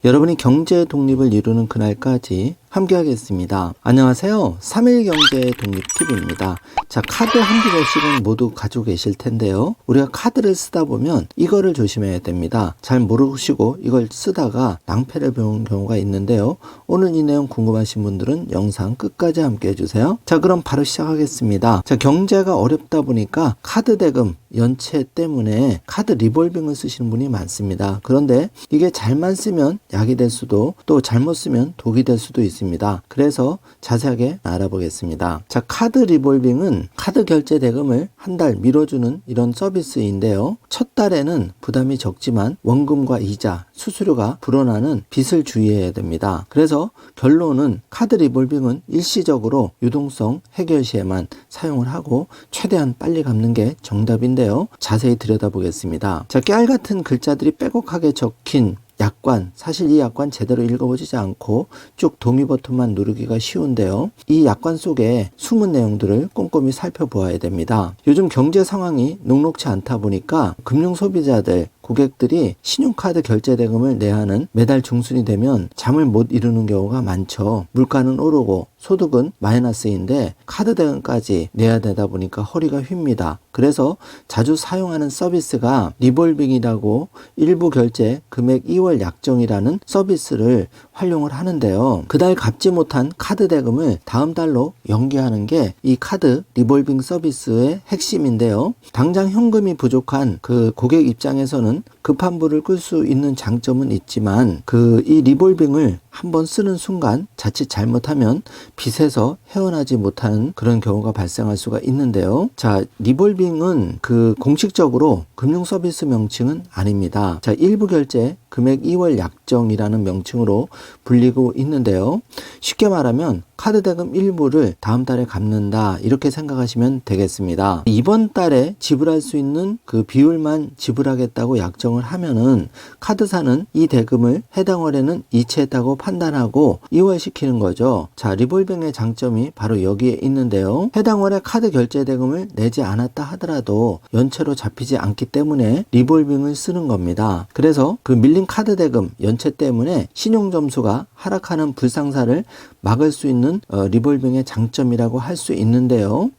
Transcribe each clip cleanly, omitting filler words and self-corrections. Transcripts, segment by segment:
여러분이 경제 독립을 이루는 그날까지 함께하겠습니다. 안녕하세요. 3일 경제 독립 팁입니다. 자, 카드 한두 개씩은 모두 가지고 계실 텐데요. 우리가 카드를 쓰다 보면 이거를 조심해야 됩니다. 잘 모르시고 이걸 쓰다가 낭패를 보는 경우가 있는데요. 오늘 이 내용 궁금하신 분들은 영상 끝까지 함께 해주세요. 자, 그럼 바로 시작하겠습니다. 자, 경제가 어렵다 보니까 카드 대금 연체 때문에 카드 리볼빙을 쓰시는 분이 많습니다. 그런데 이게 잘만 쓰면 약이 될 수도, 또 잘못 쓰면 독이 될 수도 있습니다. 그래서 자세하게 알아보겠습니다. 자, 카드 리볼빙은 카드 결제 대금을 한 달 미뤄주는 이런 서비스인데요. 첫 달에는 부담이 적지만 원금과 이자, 수수료가 불어나는 빚을 주의해야 됩니다. 그래서 결론은 카드 리볼빙은 일시적으로 유동성 해결 시에만 사용을 하고 최대한 빨리 갚는 게 정답인데요. 자세히 들여다보겠습니다. 자, 깨알 같은 글자들이 빼곡하게 적힌 약관, 사실 이 약관 제대로 읽어보지 않고 쭉 동의 버튼만 누르기가 쉬운데요. 이 약관 속에 숨은 내용들을 꼼꼼히 살펴보아야 됩니다. 요즘 경제 상황이 녹록치 않다 보니까 금융 소비자들, 고객들이 신용카드 결제 대금을 내야 하는 매달 중순이 되면 잠을 못 이루는 경우가 많죠. 물가는 오르고 소득은 마이너스인데 카드 대금까지 내야 되다 보니까 허리가 휩니다. 그래서 자주 사용하는 서비스가 리볼빙이라고 일부 결제 금액 2월 약정이라는 서비스를 활용을 하는데요. 그달 갚지 못한 카드 대금을 다음 달로 연기하는 게 이 카드 리볼빙 서비스의 핵심인데요. 당장 현금이 부족한 그 고객 입장에서는 급한 불을 끌 수 있는 장점은 있지만 이 리볼빙을 한번 쓰는 순간 자칫 잘못하면 빚에서 헤어나지 못하는 그런 경우가 발생할 수가 있는데요. 자, 리볼빙은 공식적으로 금융 서비스 명칭은 아닙니다. 자, 일부 결제 금액 2월 약정이라는 명칭으로 불리고 있는데요. 쉽게 말하면 카드 대금 일부를 다음 달에 갚는다, 이렇게 생각하시면 되겠습니다. 이번 달에 지불할 수 있는 그 비율만 지불하겠다고 약정을 하면은 카드사는 이 대금을 해당 월에는 이체했다고 판단하고 이월시키는 거죠. 자, 리볼빙의 장점이 바로 여기에 있는데요. 해당 월에 카드 결제 대금을 내지 않았다 하더라도 연체로 잡히지 않기 때문에 리볼빙을 쓰는 겁니다. 그래서 그 밀린 카드 대금 연체 때문에 신용점수가 하락하는 불상사를 막을 수 있는 리볼빙의 장점이라고 할 수 있는데요.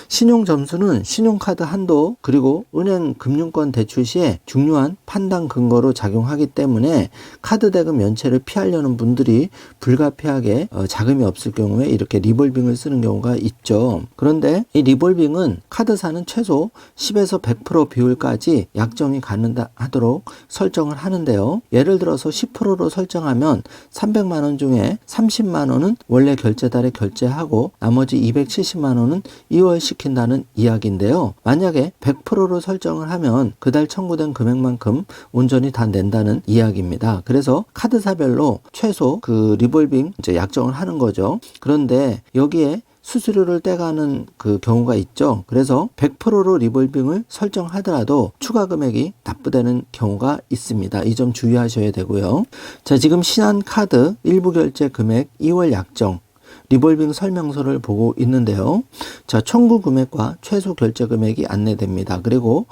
신용점수는 신용카드 한도 그리고 은행 금융권 대출 시에 중요한 판단 근거로 작용하기 때문에 카드 대금 연체를 피하려는 분들이 불가피하게 자금이 없을 경우에 이렇게 리볼빙을 쓰는 경우가 있죠. 그런데 이 리볼빙은 카드사는 최소 10에서 100% 비율까지 약정이 가능하도록 설정을 하는데요. 예를 들어서 10%로 설정하면 300만 원 중에 30만 원은 원래 결제달에 결제하고 나머지 270만 원은 2월 시킨다는 이야기인데요. 만약에 100%로 설정을 하면 그달 청구된 금액만큼 온전히 다 낸다는 이야기입니다. 그래서 카드사별로 최소 리볼빙 약정을 하는 거죠. 그런데 여기에 수수료를 떼가는 경우가 있죠. 그래서 100%로 리볼빙을 설정하더라도 추가 금액이 납부되는 경우가 있습니다. 이 점 주의하셔야 되고요. 자, 지금 신한카드 일부 결제 금액 2월 약정 리볼빙 설명서를 보고 있는데요. 자, 청구 금액과 최소 결제 금액이 안내됩니다. 그리고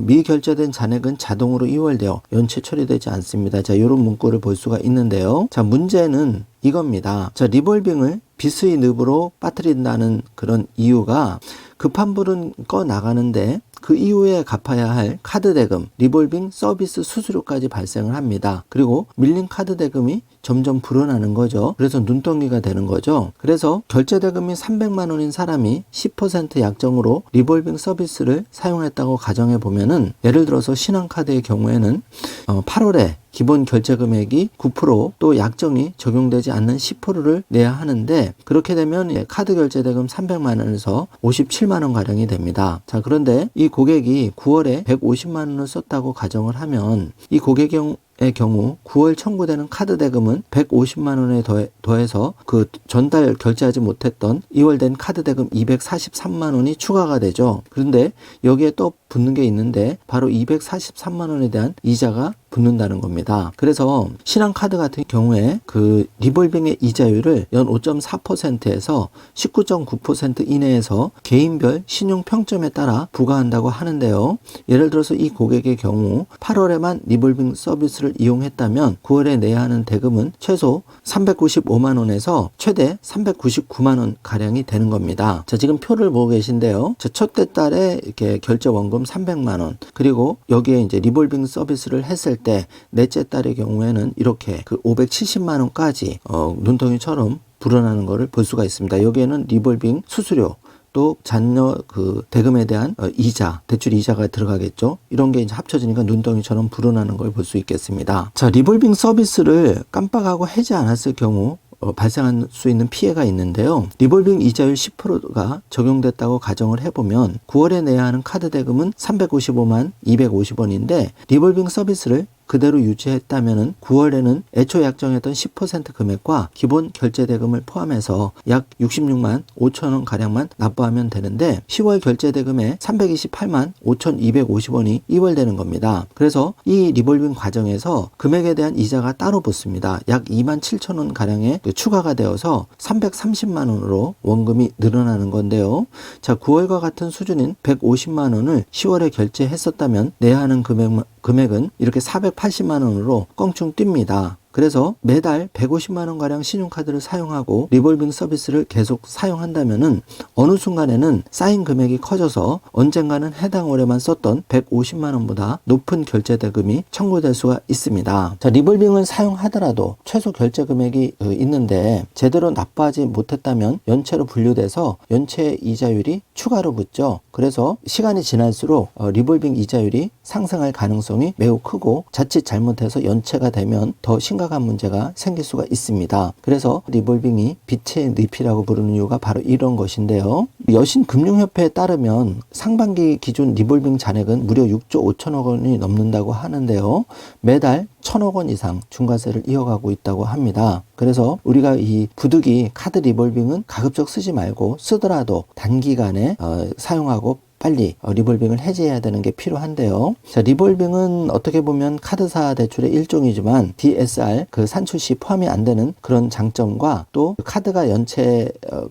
미결제된 잔액은 자동으로 이월되어 연체 처리되지 않습니다. 자, 이런 문구를 볼 수가 있는데요. 자, 문제는 이겁니다. 자, 리볼빙을 빚의 늪으로 빠뜨린다는 그런 이유가 급한 불은 꺼 나가는데 그 이후에 갚아야 할 카드 대금, 리볼빙 서비스 수수료까지 발생을 합니다. 그리고 밀린 카드 대금이 점점 불어나는 거죠. 그래서 눈덩이가 되는 거죠. 그래서 결제 대금이 300만 원인 사람이 10% 약정으로 리볼빙 서비스를 사용했다고 가정해 보면은, 예를 들어서 신한카드의 경우에는 8월에 기본 결제 금액이 9%, 또 약정이 적용되지 않는 10%를 내야 하는데, 그렇게 되면 카드 결제 대금 300만 원에서 57만 원 가량이 됩니다. 자, 그런데 이 고객이 9월에 150만 원을 썼다고 가정을 하면 이 고객의 경우 9월 청구되는 카드 대금은 150만 원에 더해서 그 전달 결제하지 못했던 2월 된 카드 대금 243만 원이 추가가 되죠. 그런데 여기에 또 붙는 게 있는데 바로 243만 원에 대한 이자가 붙는다는 겁니다. 그래서 신한카드 같은 경우에 그 리볼빙의 이자율을 연 5.4%에서 19.9% 이내에서 개인별 신용 평점에 따라 부과한다고 하는데요. 예를 들어서 이 고객의 경우 8월에만 리볼빙 서비스를 이용했다면 9월에 내야 하는 대금은 최소 395만 원에서 최대 399만 원 가량이 되는 겁니다. 자, 지금 표를 보고 계신데요. 첫째 달에 이렇게 결제 원금 300만 원, 그리고 여기에 이제 리볼빙 서비스를 했을 때 넷째 달의 경우에는 이렇게 그 570만 원까지 눈덩이처럼 불어나는 것을 볼 수가 있습니다. 여기에는 리볼빙 수수료, 또 잔여 그 대금에 대한 이자, 대출 이자가 들어가겠죠. 이런 게 이제 합쳐지니까 눈덩이처럼 불어나는 걸 볼 수 있겠습니다. 자, 리볼빙 서비스를 깜빡하고 해지 않았을 경우 발생할 수 있는 피해가 있는데요. 리볼빙 이자율 10%가 적용됐다고 가정을 해보면 9월에 내야 하는 카드 대금은 355만 250원인데 리볼빙 서비스를 그대로 유지했다면은 9월에는 애초 약정했던 10% 금액과 기본 결제 대금을 포함해서 약 66만 5천 원 가량만 납부하면 되는데 10월 결제 대금에 328만 5,250원이 이월되는 겁니다. 그래서 이 리볼빙 과정에서 금액에 대한 이자가 따로 붙습니다. 약 2만 7천 원 가량의 추가가 되어서 330만 원으로 원금이 늘어나는 건데요. 자, 9월과 같은 수준인 150만 원을 10월에 결제했었다면 내야 하는 금액은 이렇게 480만 원으로 껑충 뜁니다. 그래서 매달 150만 원가량 신용카드를 사용하고 리볼빙 서비스를 계속 사용한다면은 어느 순간에는 쌓인 금액이 커져서 언젠가는 해당 월에만 썼던 150만 원보다 높은 결제 대금이 청구될 수가 있습니다. 자, 리볼빙을 사용하더라도 최소 결제 금액이 있는데 제대로 납부하지 못했다면 연체로 분류돼서 연체 이자율이 추가로 붙죠. 그래서 시간이 지날수록 리볼빙 이자율이 상승할 가능성이 매우 크고 자칫 잘못해서 연체가 되면 더 심각한 문제가 생길 수가 있습니다. 그래서 리볼빙이 빛의 늪이라고 부르는 이유가 바로 이런 것인데요. 여신금융협회에 따르면 상반기 기준 리볼빙 잔액은 무려 6조 5천억 원이 넘는다고 하는데요. 매달 1,000억 원 이상 중과세를 이어가고 있다고 합니다. 그래서 우리가 이 부득이 카드 리볼빙은 가급적 쓰지 말고 쓰더라도 단기간에 사용하고 빨리 리볼빙을 해지해야 되는 게 필요한데요. 자, 리볼빙은 어떻게 보면 카드사 대출의 일종이지만 DSR 그 산출 시 포함이 안 되는 그런 장점과 또 카드가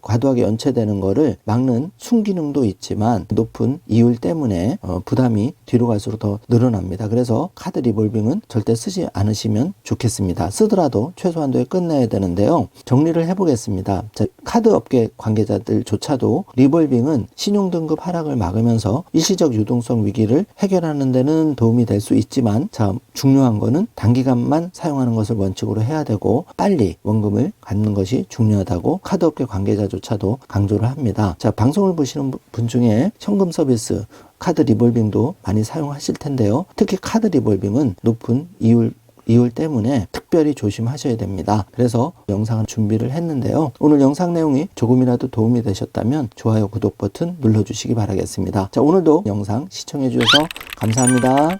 과도하게 연체되는 거를 막는 순기능도 있지만 높은 이율 때문에 부담이 뒤로 갈수록 더 늘어납니다. 그래서 카드 리볼빙은 절대 쓰지 않으시면 좋겠습니다. 쓰더라도 최소한도에 끝내야 되는데요. 정리를 해보겠습니다. 자, 카드 업계 관계자들조차도 리볼빙은 신용등급 하락을 막으면서 일시적 유동성 위기를 해결하는 데는 도움이 될 수 있지만, 자, 중요한 거는 단기간만 사용하는 것을 원칙으로 해야 되고 빨리 원금을 갖는 것이 중요하다고 카드업계 관계자조차도 강조를 합니다. 자, 방송을 보시는 분 중에 현금 서비스, 카드 리볼빙도 많이 사용하실 텐데요. 특히 카드 리볼빙은 높은 이율 때문에 특별히 조심하셔야 됩니다. 그래서 영상을 준비를 했는데요. 오늘 영상 내용이 조금이라도 도움이 되셨다면 좋아요, 구독 버튼 눌러주시기 바라겠습니다. 자, 오늘도 영상 시청해 주셔서 감사합니다.